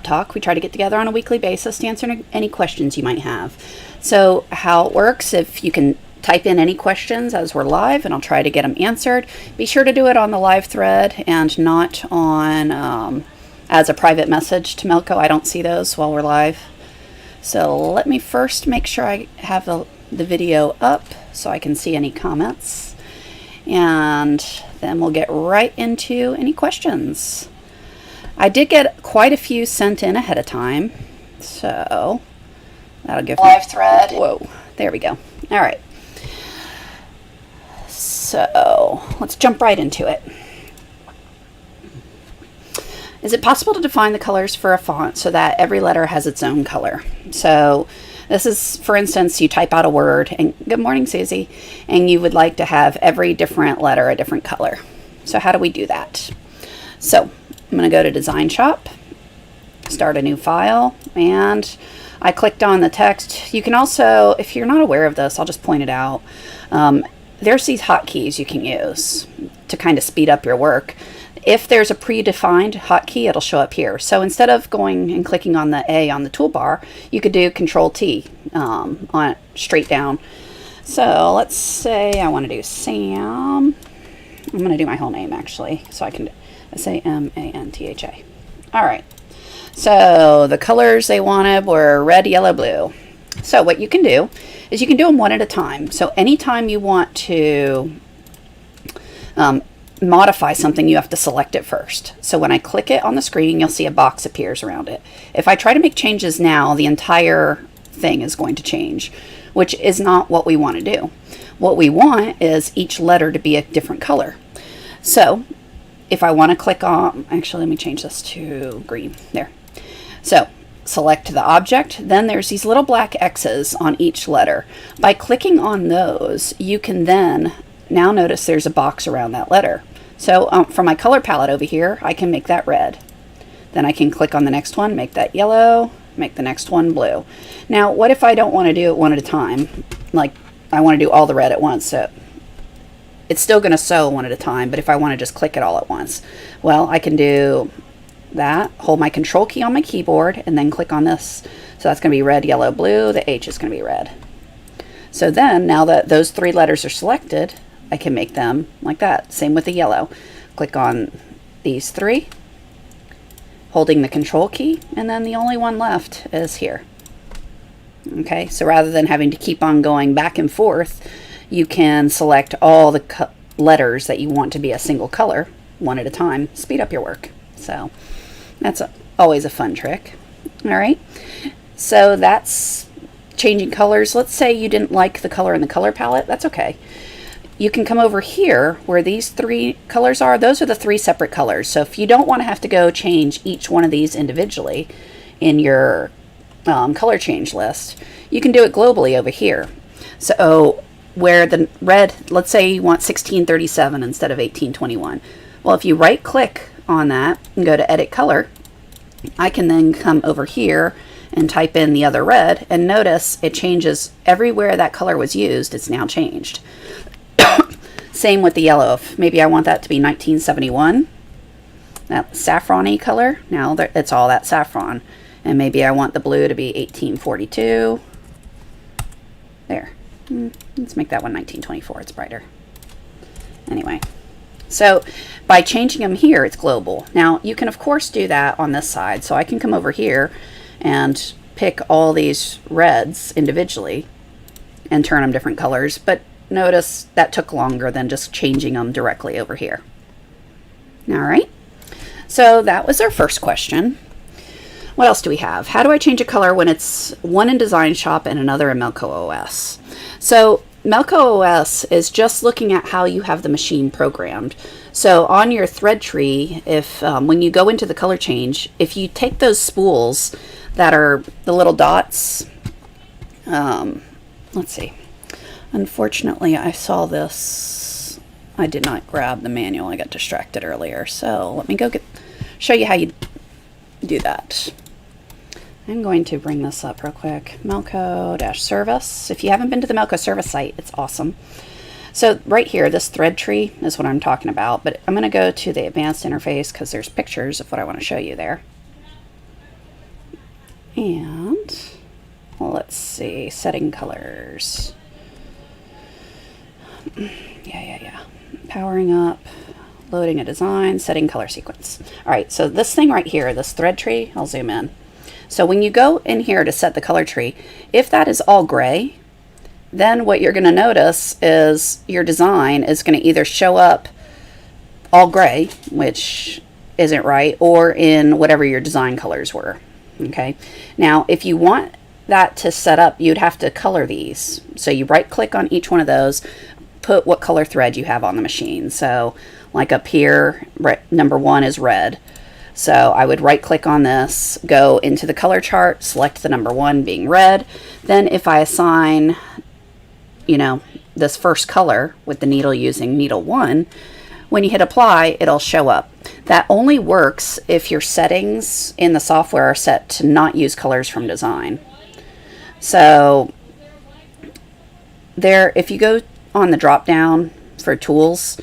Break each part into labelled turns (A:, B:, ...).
A: Talk. We try to get together on a weekly basis to answer any questions you might have. So how it works, if you can type in any questions as we're live, and I'll try to get them answered. Be sure to do it on the live thread and not on as a private message to Melco. I don't see those while we're live. So let me first make sure I have the video up so I can see any comments. And then we'll get right into any questions. I did get quite a few sent in ahead of time, so that'll give me
B: live thread.
A: Whoa, there we go. All right. So let's jump right into it. Is it possible to define the colors for a font so that every letter has its own color? So this is, for instance, you type out a word, and good morning, Susie, and you would like to have every different letter a different color. So how do we do that? So I'm going to go to DesignShop, start a new file, and I clicked on the text. You can also, if you're not aware of this, I'll just point it out. There's these hotkeys you can use to kind of speed up your work. If there's a predefined hotkey, it'll show up here. So instead of going and clicking on the A on the toolbar, you could do Control T on straight down. So let's say I want to do Sam. I'm going to do my whole name actually, so I can say M-A-N-T-H-A. All right. So the colors they wanted were red, yellow, blue. So what you can do is you can do them one at a time. So anytime you want to modify something, you have to select it first. So when I click it on the screen, you'll see a box appears around it. If I try to make changes now, the entire thing is going to change, which is not what we want to do. What we want is each letter to be a different color. So if I want to click on, actually let me change this to green, there. So select the object, then there's these little black X's on each letter. By clicking on those, you can then now notice there's a box around that letter. So from my color palette over here, I can make that red. Then I can click on the next one, make that yellow, make the next one blue. Now, what if I don't want to do it one at a time? Like, I want to do all the red at once. So it's still going to sew one at a time, but if I want to just click it all at once, well, I can do that, hold my Control key on my keyboard, and then click on this. So that's going to be red, yellow, blue. The H is going to be red. So then, now that those three letters are selected, I can make them like that. Same with the yellow. Click on these three, holding the Control key, and then the only one left is here. Okay, so rather than having to keep on going back and forth, you can select all the letters that you want to be a single color, one at a time. Speed up your work. So that's always a fun trick. All right, so that's changing colors. Let's say you didn't like the color in the color palette. That's okay. You can come over here where these three colors are. Those are the three separate colors. So if you don't want to have to go change each one of these individually in your color change list, you can do it globally over here. So where the red, let's say you want 1637 instead of 1821. Well, if you right click on that and go to edit color, I can then come over here and type in the other red, and notice it changes everywhere that color was used. It's now changed. Same with the yellow. If maybe I want that to be 1971, that saffron-y color, now it's all that saffron. And maybe I want the blue to be 1842. There. Let's make that one 1924. It's brighter. Anyway, so by changing them here, it's global. Now, you can, of course, do that on this side. So I can come over here and pick all these reds individually and turn them different colors. But notice that took longer than just changing them directly over here. All right. So that was our first question. What else do we have? How do I change a color when it's one in DesignShop and another in Melco OS? So Melco OS is just looking at how you have the machine programmed. So on your thread tree, if when you go into the color change, if you take those spools that are the little dots, let's see. Unfortunately, I saw this. I did not grab the manual. I got distracted earlier. So let me go show you how you do that. I'm going to bring this up real quick. Melco-service. If you haven't been to the Melco service site, it's awesome. So right here, this thread tree is what I'm talking about, but I'm going to go to the advanced interface because there's pictures of what I want to show you there. And let's see, setting colors. Yeah. Powering up, loading a design, setting color sequence. All right, so this thing right here, this thread tree, I'll zoom in. So when you go in here to set the color tree, if that is all gray, then what you're going to notice is your design is going to either show up all gray, which isn't right, or in whatever your design colors were. Okay. Now, if you want that to set up, you'd have to color these. So you right click on each one of those, put what color thread you have on the machine. So like up here, number 1 is red. So I would right click on this, go into the color chart, select the number 1 being red. Then if I assign, this first color with the needle using needle 1, when you hit apply, it'll show up. That only works if your settings in the software are set to not use colors from design. So there, if you go on the drop down for tools,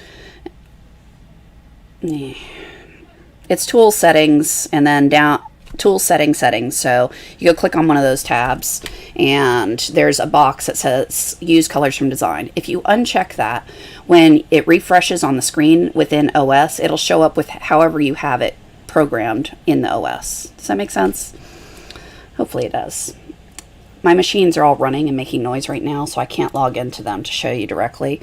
A: it's tool settings and then down tool settings. So you go click on one of those tabs and there's a box that says use colors from design. If you uncheck that, when it refreshes on the screen within OS, it'll show up with however you have it programmed in the OS. Does that make sense? Hopefully it does. My machines are all running and making noise right now, so I can't log into them to show you directly.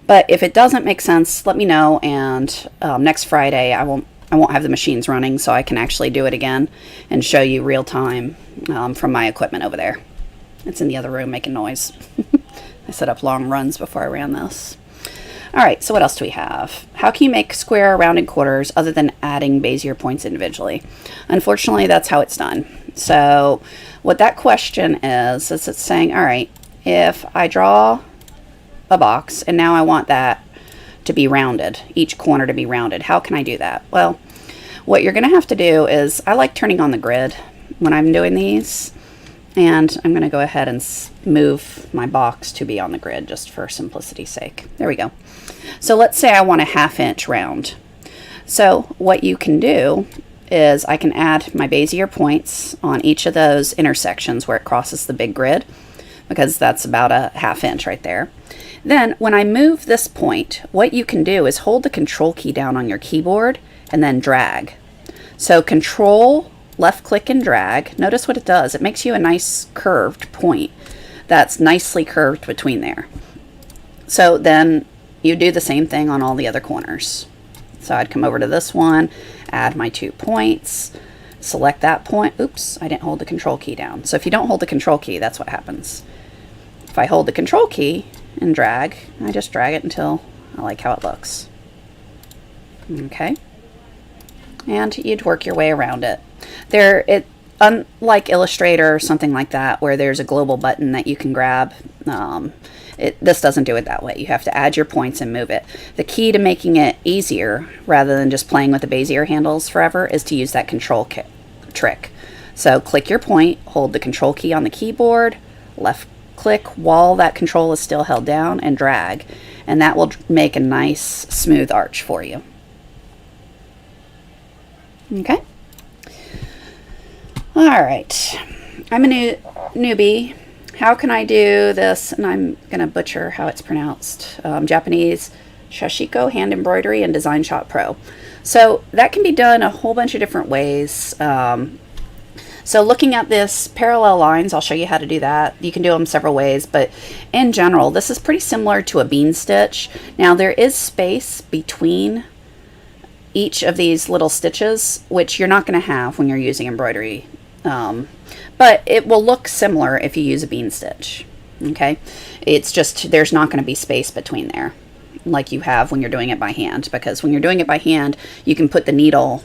A: But if it doesn't make sense, let me know, and next Friday I won't have the machines running, so I can actually do it again and show you real time from my equipment over there. It's in the other room making noise. I set up long runs before I ran this. All right, so what else do we have? How can you make square rounded quarters other than adding Bezier points individually? Unfortunately, that's how it's done. So what that question is it's saying, all right, if I draw a box and now I want that to be rounded, each corner to be rounded, how can I do that? Well, what you're going to have to do is, I like turning on the grid when I'm doing these, and I'm going to go ahead and move my box to be on the grid just for simplicity's sake. There we go. So let's say I want a 1/2 inch round. So what you can do is I can add my Bezier points on each of those intersections where it crosses the big grid, because that's about a 1/2 inch right there. Then when I move this point, what you can do is hold the control key down on your keyboard and then drag. So control, left click and drag. Notice what it does. It makes you a nice curved point that's nicely curved between there. So then you do the same thing on all the other corners. So I'd come over to this one, add my 2 points, select that point. Oops, I didn't hold the control key down. So if you don't hold the control key, that's what happens. If I hold the control key and drag, I just drag it until I like how it looks. Okay. And you'd work your way around it. Unlike Illustrator or something like that, where there's a global button that you can grab, this doesn't do it that way. You have to add your points and move it. The key to making it easier, rather than just playing with the Bezier handles forever, is to use that control trick. So click your point, hold the control key on the keyboard, left click while that control is still held down, and drag. And that will make a nice smooth arch for you. Okay. All right. I'm a newbie. How can I do this? And I'm going to butcher how it's pronounced. Japanese Shashiko hand embroidery and DesignShop Pro. So that can be done a whole bunch of different ways. So looking at this parallel lines, I'll show you how to do that. You can do them several ways, but in general, this is pretty similar to a bean stitch. Now there is space between each of these little stitches, which you're not going to have when you're using embroidery. But it will look similar if you use a bean stitch. Okay, it's just there's not going to be space between there like you have when you're doing it by hand, because when you're doing it by hand, you can put the needle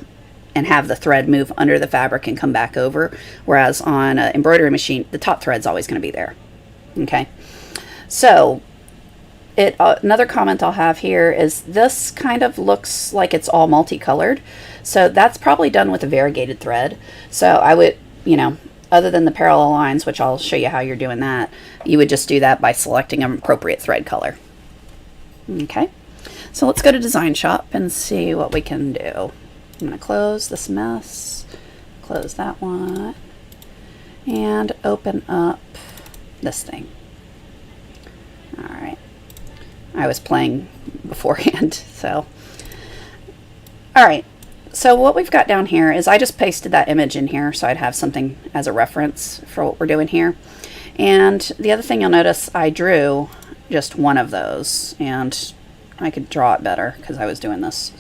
A: and have the thread move under the fabric and come back over, whereas on an embroidery machine, the top thread's always going to be there. Okay, so another comment I'll have here is this kind of looks like it's all multicolored, so that's probably done with a variegated thread. So I would, other than the parallel lines, which I'll show you how you're doing that, you would just do that by selecting an appropriate thread color. Okay, so let's go to DesignShop and see what we can do. I'm going to close this mess, close that one, and open up this thing. All right. I was playing beforehand, so. All right. So what we've got down here is I just pasted that image in here so I'd have something as a reference for what we're doing here. And the other thing you'll notice, I drew just one of those, and I could draw it better because I was doing this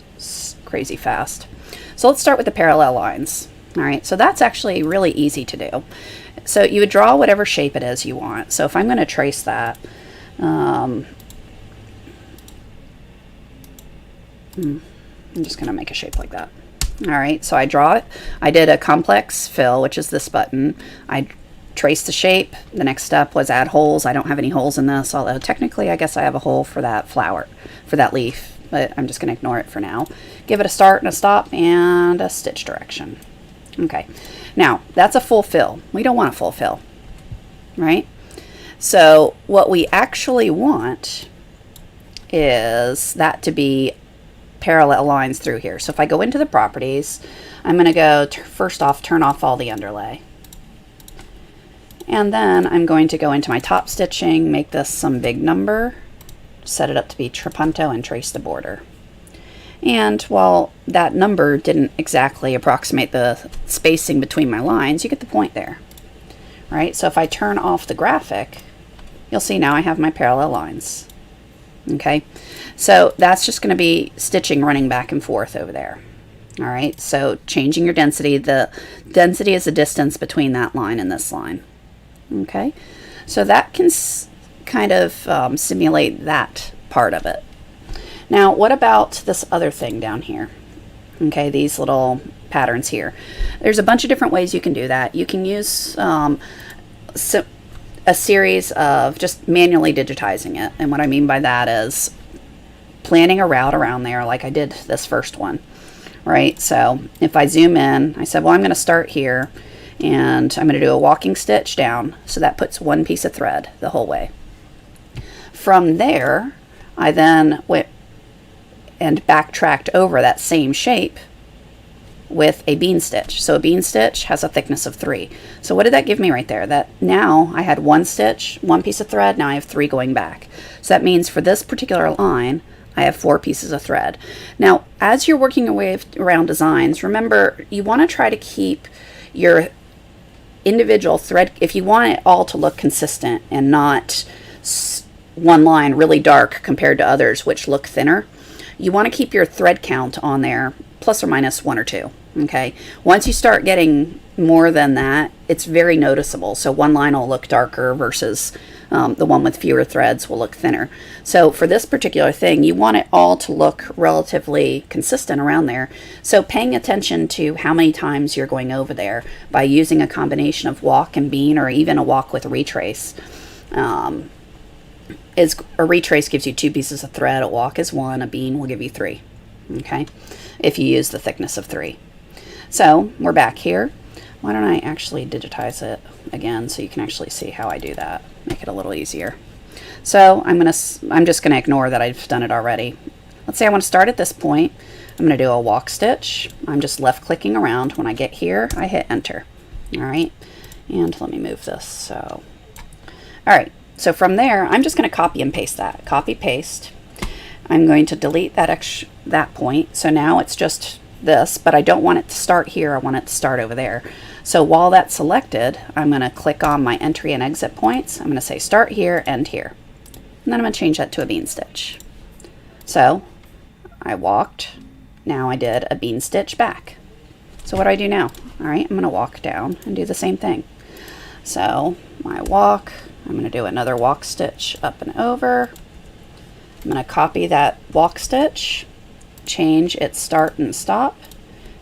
A: crazy fast. So let's start with the parallel lines. All right, so that's actually really easy to do. So you would draw whatever shape it is you want. So if I'm going to trace that, I'm just going to make a shape like that. All right, so I draw it. I did a complex fill, which is this button. I traced the shape. The next step was add holes. I don't have any holes in this, although technically I guess I have a hole for that flower, for that leaf, but I'm just going to ignore it for now. Give it a start and a stop and a stitch direction. Okay, now that's a full fill. We don't want a full fill, right? So what we actually want is that to be parallel lines through here. So if I go into the properties, I'm going to go first off, turn off all the underlay. And then I'm going to go into my top stitching, make this some big number, set it up to be trapunto, and trace the border. And while that number didn't exactly approximate the spacing between my lines, you get the point there, right? So if I turn off the graphic, you'll see now I have my parallel lines. Okay, so that's just going to be stitching running back and forth over there. All right, so changing your density. The density is the distance between that line and this line. Okay, so that can kind of simulate that part of it. Now, what about this other thing down here? Okay, these little patterns here. There's a bunch of different ways you can do that. You can use a series of just manually digitizing it. And what I mean by that is planning a route around there like I did this first one, right? So if I zoom in, I said, well, I'm going to start here and I'm going to do a walking stitch down. So that puts one piece of thread the whole way. From there, I then went and backtracked over that same shape with a bean stitch. So a bean stitch has a thickness of 3. So what did that give me right there? That now I had one stitch, one piece of thread, now I have 3 going back. So that means for this particular line, I have 4 pieces of thread. Now, as you're working your way around designs, remember, you want to try to keep your individual thread, if you want it all to look consistent and not one line really dark compared to others which look thinner, you want to keep your thread count on there plus or minus 1 or 2. Okay, once you start getting more than that, it's very noticeable. So one line will look darker versus the one with fewer threads will look thinner. So for this particular thing, you want it all to look relatively consistent around there. So paying attention to how many times you're going over there by using a combination of walk and bean, or even a walk with a retrace. Is a retrace gives you 2 pieces of thread, a walk is 1, a bean will give you 3. Okay, if you use the thickness of 3. So we're back here. Why don't I actually digitize it again so you can actually see how I do that, make it a little easier. So I'm just gonna ignore that I've done it already. Let's say I want to start at this point. I'm gonna do a walk stitch. I'm just left clicking around. When I get here, I hit enter. All right, and let me move this. So, all right. So from there, I'm just going to copy and paste that. Copy, paste. I'm going to delete that point. So now it's just this, but I don't want it to start here. I want it to start over there. So while that's selected, I'm going to click on my entry and exit points. I'm going to say start here, end here. And then I'm going to change that to a bean stitch. So I walked. Now I did a bean stitch back. So what do I do now? All right, I'm going to walk down and do the same thing. So my walk, I'm going to do another walk stitch up and over. I'm going to copy that walk stitch, change its start and stop,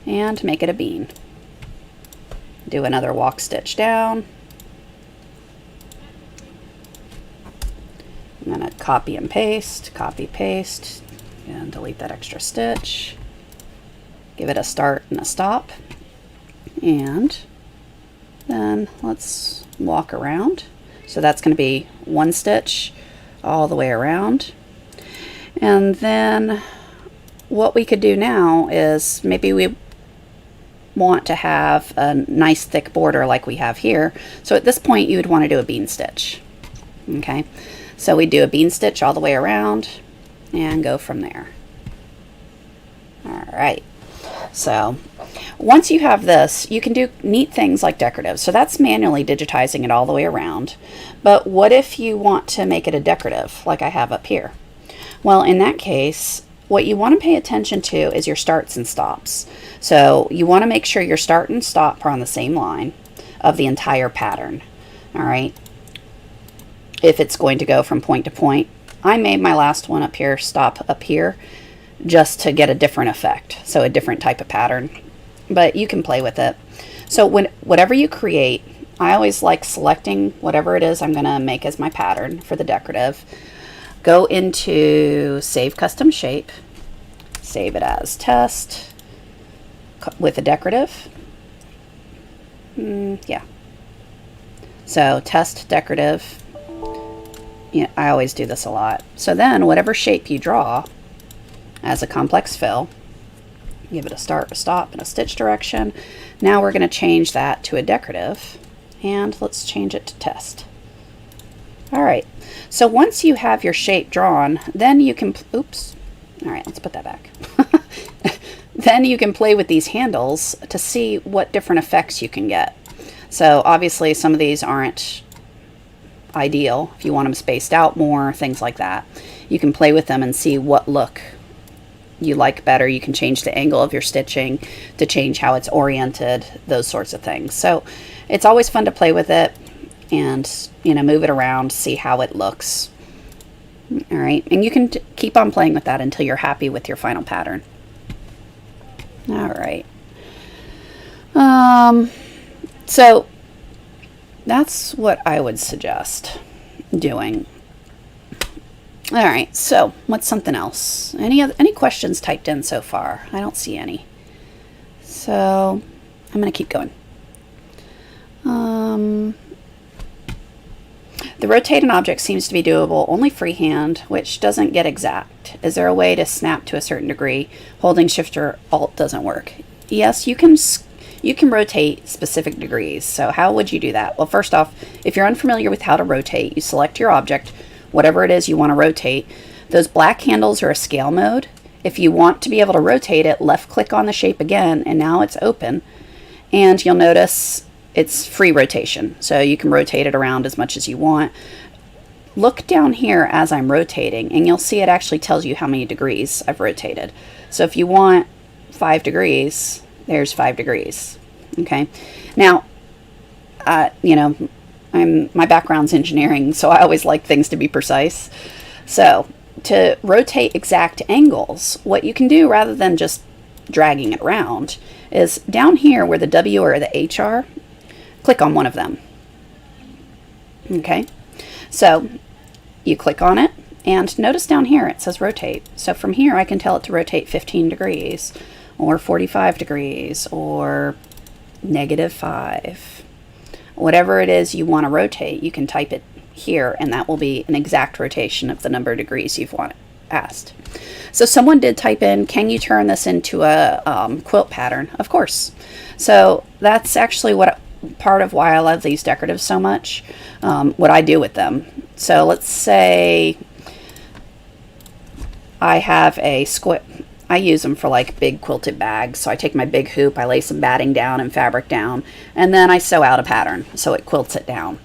A: and make it a bean. Do another walk stitch down. I'm going to copy and paste, copy, paste, and delete that extra stitch. Give it a start and a stop. And then let's walk around. So that's going to be 1 stitch all the way around. And then what we could do now is maybe we want to have a nice thick border like we have here. So at this point you would want to do a bean stitch. Okay, so we do a bean stitch all the way around and go from there. All right, so once you have this, you can do neat things like decorative. So that's manually digitizing it all the way around. But what if you want to make it a decorative like I have up here? Well, in that case, what you want to pay attention to is your starts and stops. So you want to make sure your start and stop are on the same line of the entire pattern. All right. If it's going to go from point to point, I made my last one up here stop up here just to get a different effect. So a different type of pattern, but you can play with it. So whatever you create, I always like selecting whatever it is I'm going to make as my pattern for the decorative. Go into Save Custom Shape, save it as Test with a decorative. Yeah. So Test Decorative. Yeah, I always do this a lot. So then whatever shape you draw as a complex fill, give it a start, a stop, and a stitch direction. Now we're going to change that to a decorative, and let's change it to Test. All right, so once you have your shape drawn, then you can, oops, all right, let's put that back. Then you can play with these handles to see what different effects you can get. So obviously some of these aren't ideal. If you want them spaced out more, things like that, you can play with them and see what look you like better. You can change the angle of your stitching to change how it's oriented, those sorts of things. So it's always fun to play with it and, you know, move it around, see how it looks. All right, and you can keep on playing with that until you're happy with your final pattern. All right. So that's what I would suggest doing. All right, so what's something else? Any questions typed in so far? I don't see any. So I'm going to keep going. The rotate an object seems to be doable only freehand, which doesn't get exact. Is there a way to snap to a certain degree? Holding Shift or Alt doesn't work. Yes, you can rotate specific degrees. So how would you do that? Well, first off, if you're unfamiliar with how to rotate, you select your object, whatever it is you want to rotate. Those black handles are a scale mode. If you want to be able to rotate it, left click on the shape again, and now it's open. And you'll notice it's free rotation. So you can rotate it around as much as you want. Look down here as I'm rotating, and you'll see it actually tells you how many degrees I've rotated. So if you want 5 degrees, there's 5 degrees. Okay. Now, you know, my background's engineering, so I always like things to be precise. So to rotate exact angles, what you can do rather than just dragging it around is down here where the W or the H are, click on one of them. Okay, so you click on it and notice down here it says rotate. So from here I can tell it to rotate 15 degrees or 45 degrees or -5. Whatever it is you want to rotate, you can type it here and that will be an exact rotation of the number of degrees you've asked. So someone did type in, can you turn this into a quilt pattern? Of course. So that's actually part of why I love these decoratives so much, what I do with them. So let's say I have a I use them for like big quilted bags. So I take my big hoop, I lay some batting down and fabric down, and then I sew out a pattern so it quilts it down.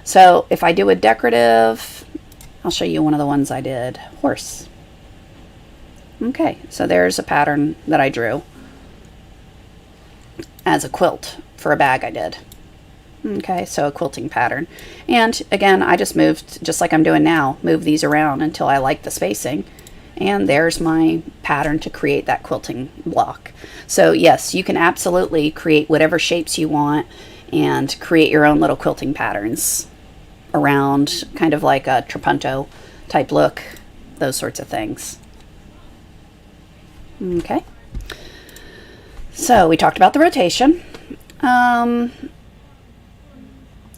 A: So if I do a decorative, I'll show you one of the ones I did, horse. Okay, so there's a pattern that I drew as a quilt for a bag I did. Okay, so a quilting pattern. And again, I just moved, just like I'm doing now, move these around until I like the spacing. And there's my pattern to create that quilting block. So yes, you can absolutely create whatever shapes you want and create your own little quilting patterns around, kind of like a trapunto type look, those sorts of things. Okay. So we talked about the rotation.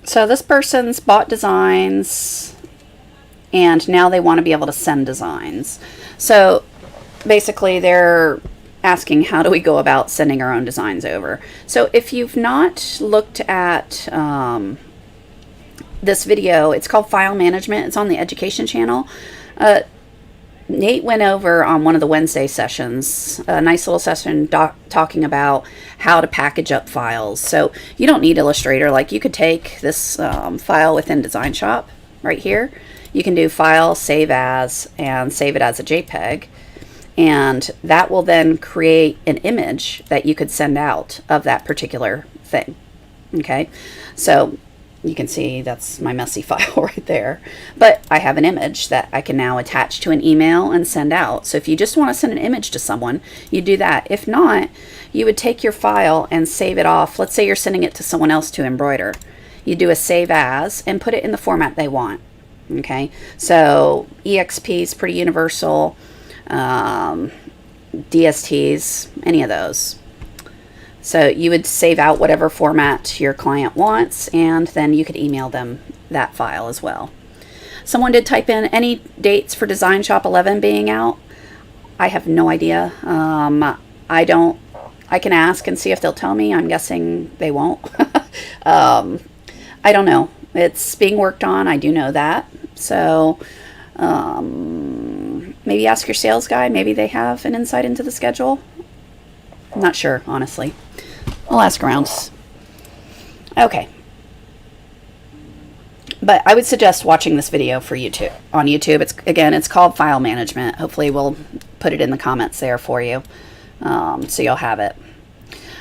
A: So this person's bought designs and now they want to be able to send designs. So basically they're asking how do we go about sending our own designs over. So if you've not looked at this video, it's called File Management. It's on the Education channel. Nate went over on one of the Wednesday sessions, a nice little session talking about how to package up files. So you don't need Illustrator. Like, you could take this file within DesignShop right here. You can do File, Save As, and save it as a JPEG. And that will then create an image that you could send out of that particular thing. Okay, so you can see that's my messy file right there. But I have an image that I can now attach to an email and send out. So if you just want to send an image to someone, you do that. If not, you would take your file and save it off. Let's say you're sending it to someone else to embroider. You do a save as and put it in the format they want. Okay, so EXP is pretty universal. DSTs, any of those. So you would save out whatever format your client wants, and then you could email them that file as well. Someone did type in any dates for DesignShop 11 being out. I have no idea. I can ask and see if they'll tell me. I'm guessing they won't. I don't know. It's being worked on. I do know that. So maybe ask your sales guy. Maybe they have an insight into the schedule. I'm not sure, honestly. I'll ask around. Okay. But I would suggest watching this video for YouTube. On YouTube, it's called File Management. Hopefully we'll put it in the comments there for you, so you'll have it.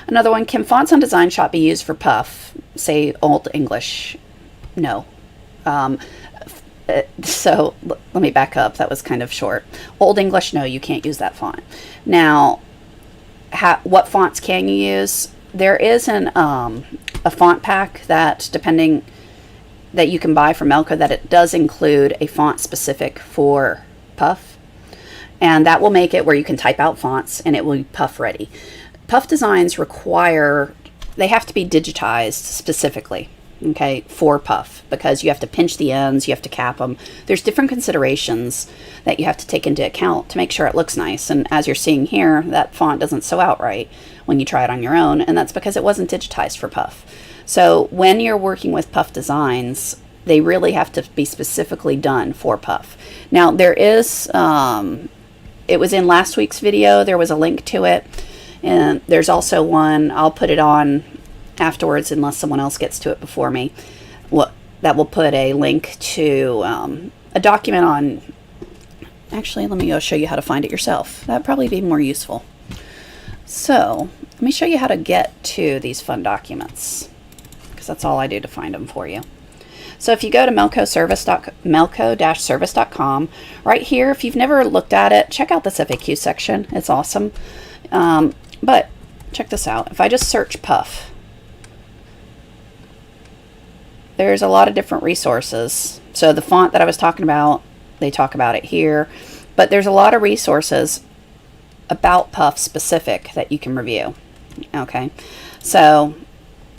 A: Another one, can fonts on DesignShop be used for puff? Say Old English. No. So let me back up. That was kind of short. Old English, no, you can't use that font. Now, what fonts can you use? There is a font pack that you can buy from Melco that it does include a font specific for puff, and that will make it where you can type out fonts and it will be puff ready. Puff designs they have to be digitized specifically. Okay, for puff, because you have to pinch the ends, you have to cap them. There's different considerations that you have to take into account to make sure it looks nice. And as you're seeing here, that font doesn't sew out right when you try it on your own, and that's because it wasn't digitized for puff. So when you're working with puff designs, they really have to be specifically done for puff. Now there is, it was in last week's video, there was a link to it, and there's also one, I'll put it on afterwards unless someone else gets to it before me, that will put a link to a document on. Actually, let me go show you how to find it yourself. That'd probably be more useful. So let me show you how to get to these fun documents, because that's all I do to find them for you. So if you go to melco-service.com, right here, if you've never looked at it, check out this FAQ section. It's awesome. But check this out. If I just search puff, there's a lot of different resources. So the font that I was talking about, they talk about it here, but there's a lot of resources about puff specific that you can review. Okay, so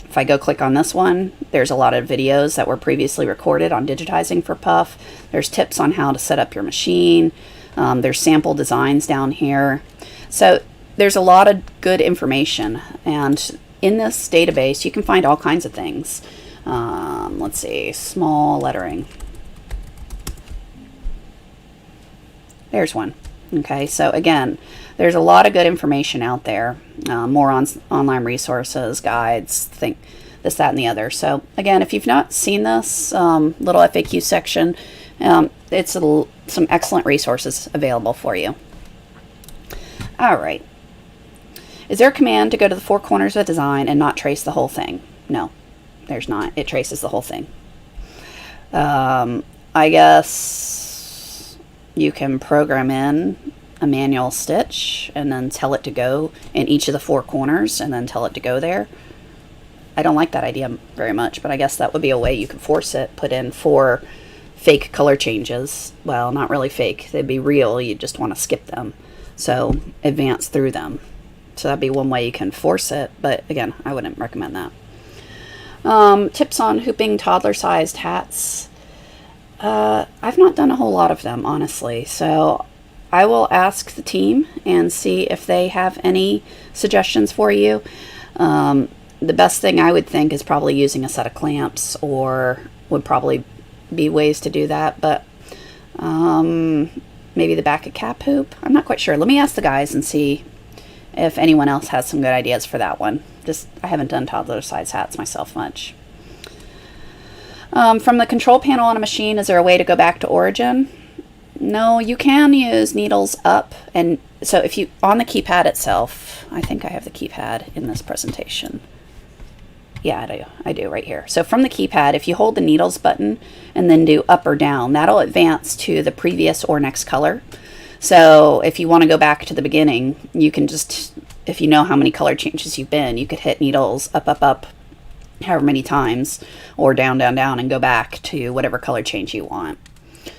A: if I go click on this one, there's a lot of videos that were previously recorded on digitizing for puff. There's tips on how to set up your machine. There's sample designs down here. So there's a lot of good information, and in this database you can find all kinds of things. Let's see, small lettering. There's one. Okay, so again, there's a lot of good information out there. More on online resources, guides, this, that, and the other. So again, if you've not seen this little FAQ section, it's some excellent resources available for you. All right. Is there a command to go to the four corners of a design and not trace the whole thing? No. There's not. It traces the whole thing. I guess you can program in a manual stitch and then tell it to go in each of the four corners and then tell it to go there. I don't like that idea very much, but I guess that would be a way you could force it. Put in 4 fake color changes. Well, not really fake. They'd be real. You just want to skip them. So advance through them. So that'd be one way you can force it. But again, I wouldn't recommend that. Tips on hooping toddler-sized hats. I've not done a whole lot of them, honestly. So I will ask the team and see if they have any suggestions for you. The best thing I would think is probably using a set of clamps, or would probably be ways to do that, but maybe the back of cap hoop. I'm not quite sure. Let me ask the guys and see if anyone else has some good ideas for that one. I haven't done toddler size hats myself much. From the control panel on a machine, is there a way to go back to origin? No, you can use needles up, and so if you, on the keypad itself, I think I have the keypad in this presentation. Yeah, I do right here. So from the keypad, if you hold the needles button and then do up or down, that'll advance to the previous or next color. So if you want to go back to the beginning, you can just, if you know how many color changes you've been, you could hit needles up, up, up, however many times, or down, down, down, and go back to whatever color change you want.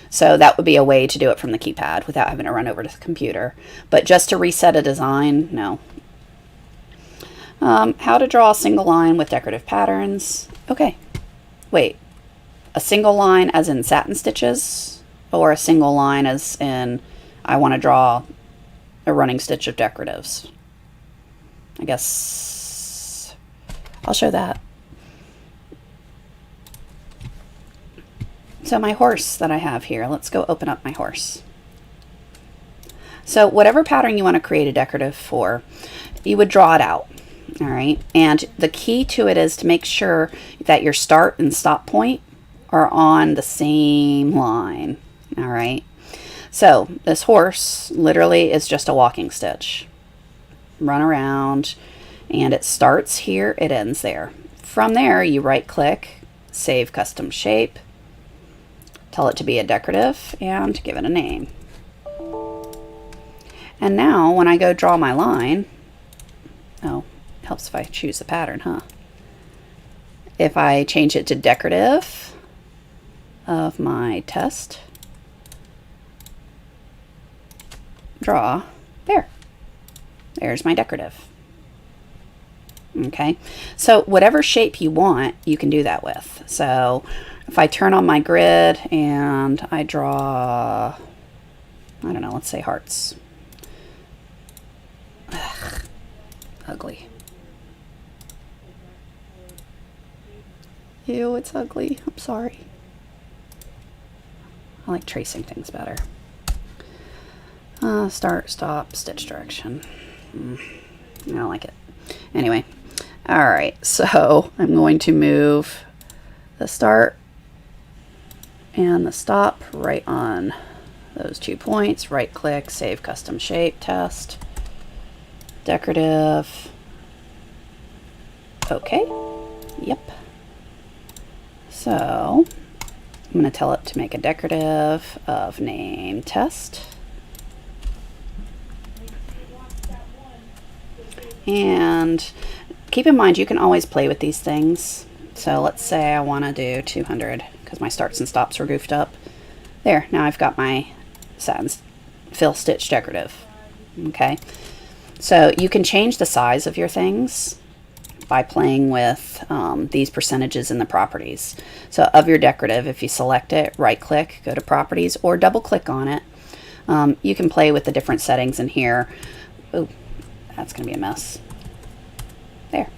A: So that would be a way to do it from the keypad without having to run over to the computer. But just to reset a design, no. How to draw a single line with decorative patterns. Okay, wait, a single line as in satin stitches, or a single line as in I want to draw a running stitch of decoratives? I guess I'll show that. So my horse that I have here, let's go open up my horse. So whatever pattern you want to create a decorative for, you would draw it out. All right, and the key to it is to make sure that your start and stop point are on the same line. All right, so this horse literally is just a walking stitch. Run around, and it starts here, it ends there. From there, you right click, save custom shape, tell it to be a decorative, and give it a name. And now when I go draw my line, oh, helps if I choose the pattern, huh? If I change it to decorative of my test, draw, there's my decorative. Okay, so whatever shape you want, you can do that with. So if I turn on my grid and I draw, I don't know, let's say hearts. Ugh, ugly. Ew, it's ugly. I'm sorry. I like tracing things better. Start, stop, stitch direction. I don't like it. Anyway, all right, so I'm going to move the start and the stop right on those 2 points. Right click, save custom shape, test, decorative. Okay, yep. So I'm going to tell it to make a decorative of name test. And keep in mind, you can always play with these things. So let's say I want to do 200 because my starts and stops were goofed up. There, now I've got my satin fill stitch decorative. Okay, so you can change the size of your things by playing with these percentages in the properties. So of your decorative, if you select it, right click, go to properties, or double click on it. You can play with the different settings in here. Ooh, that's going to be a mess. There.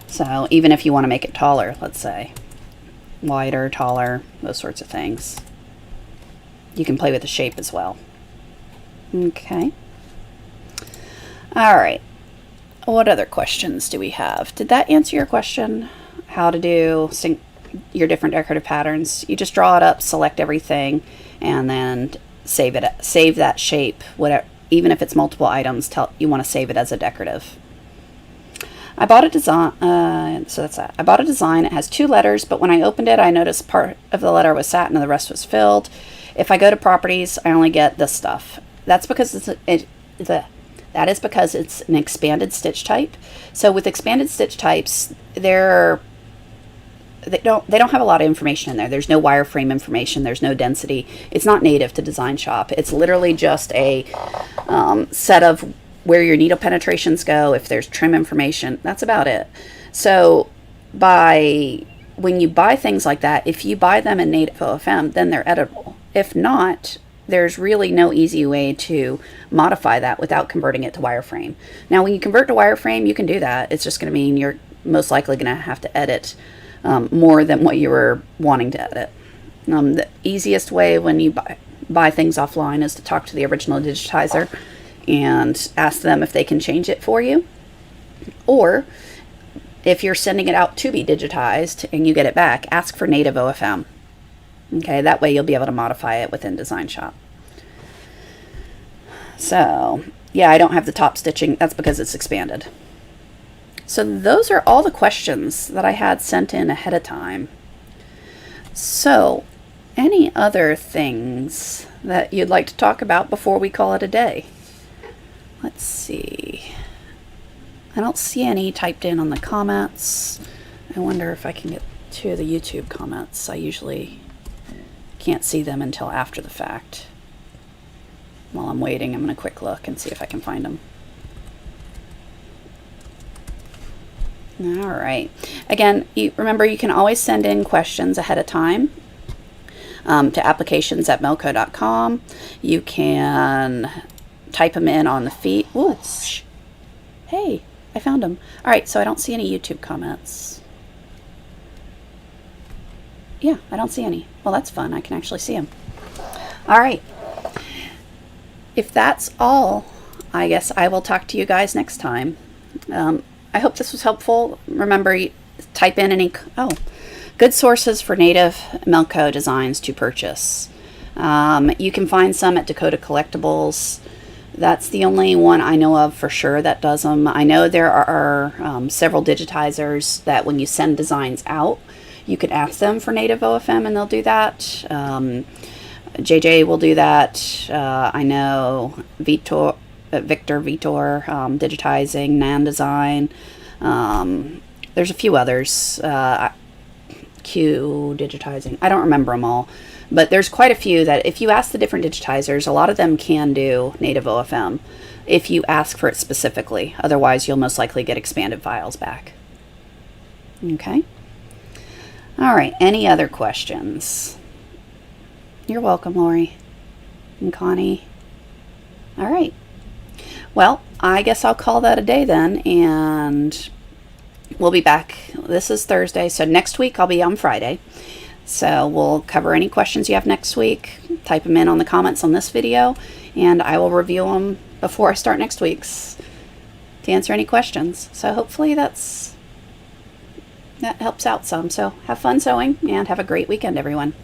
A: So even if you want to make it taller, let's say, wider, taller, those sorts of things, you can play with the shape as well. Okay. All right. What other questions do we have? Did that answer your question? How to do your different decorative patterns? You just draw it up, select everything, and then save it. Save that shape, whatever. Even if it's multiple items, you want to save it as a decorative. I bought a design. So that's that. I bought a design. It has 2 letters, but when I opened it, I noticed part of the letter was satin and the rest was filled. If I go to properties, I only get this stuff. That's because that is because it's an expanded stitch type. So with expanded stitch types, they don't have a lot of information in there. There's no wireframe information. There's no density. It's not native to DesignShop. It's literally just a set of where your needle penetrations go. If there's trim information, that's about it. So when you buy things like that, if you buy them in native OFM, then they're editable. If not, there's really no easy way to modify that without converting it to wireframe. Now, when you convert to wireframe, you can do that. It's just going to mean you're most likely going to have to edit more than what you were wanting to edit. The easiest way when you buy things offline is to talk to the original digitizer and ask them if they can change it for you. Or if you're sending it out to be digitized and you get it back, ask for native OFM. Okay, that way you'll be able to modify it within DesignShop. So, yeah, I don't have the top stitching. That's because it's expanded. So those are all the questions that I had sent in ahead of time. So, any other things that you'd like to talk about before we call it a day? Let's see. I don't see any typed in on the comments. I wonder if I can get to the YouTube comments. I usually can't see them until after the fact. While I'm waiting, I'm going to quick look and see if I can find them. All right. Again, remember you can always send in questions ahead of time to applications@melco.com. You can type them in on the feed. Ooh, hey, I found them. All right, so I don't see any YouTube comments. Yeah, I don't see any. Well, that's fun. I can actually see them. All right. If that's all, I guess I will talk to you guys next time. I hope this was helpful. Remember, type in any good sources for native Melco designs to purchase. You can find some at Dakota Collectibles. That's the only one I know of for sure that does them. I know there are several digitizers that when you send designs out, you can ask them for native OFM and they'll do that. JJ will do that. I know Victor digitizing, Nan Design. There's a few others. Q digitizing. I don't remember them all, but there's quite a few that if you ask the different digitizers, a lot of them can do native OFM if you ask for it specifically. Otherwise, you'll most likely get expanded files back. Okay. All right. Any other questions? You're welcome, Lori and Connie. All right. Well, I guess I'll call that a day then, and we'll be back. This is Thursday, so next week I'll be on Friday. So we'll cover any questions you have next week. Type them in on the comments on this video, and I will review them before I start next week's to answer any questions. So hopefully that helps out some. So have fun sewing, and have a great weekend, everyone.